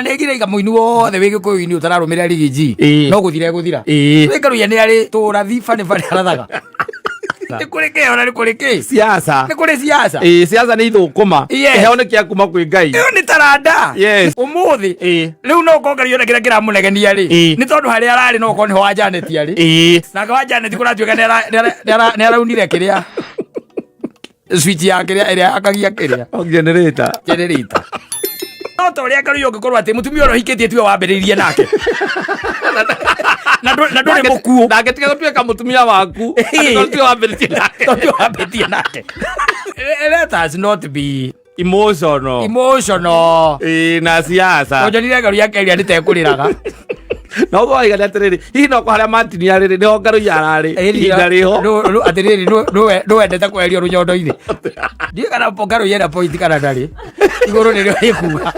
Negire ga muinu wothe wigi ko ini utararumira rigiji no guthira guthira wikaru ye ni ari tura thifa ni bari arathaga nikureke ona nikureke siasa nikure siasa siasa ni thukuma heo ni kia kuma kwi Ngai iyo ni taranda umuthi riu no kongario na kira munegenia ri ni tondu hari arari no ko ni ho ajaneti ari na ga ajaneti kuratuika ni araunire kiria switch ya kiria ira akagia kiria generator Oto ria karu yo gukorwa ati mutumia oro hikitie tiwe wambiririe nake na ndore mukuo ndake tiga gutuika mutumia waku tiwe wambiririe nake let us not be emotional na siasa ojonire karu ya keria nditekuriraga no go iga atiriri hihi no ko haria matini ariri ni ngaru yarari ihinda riho no atiriri no endete kwerio runyondo-ini ndiye kana pokaru yena point kana ndari iguru ni rio ikuga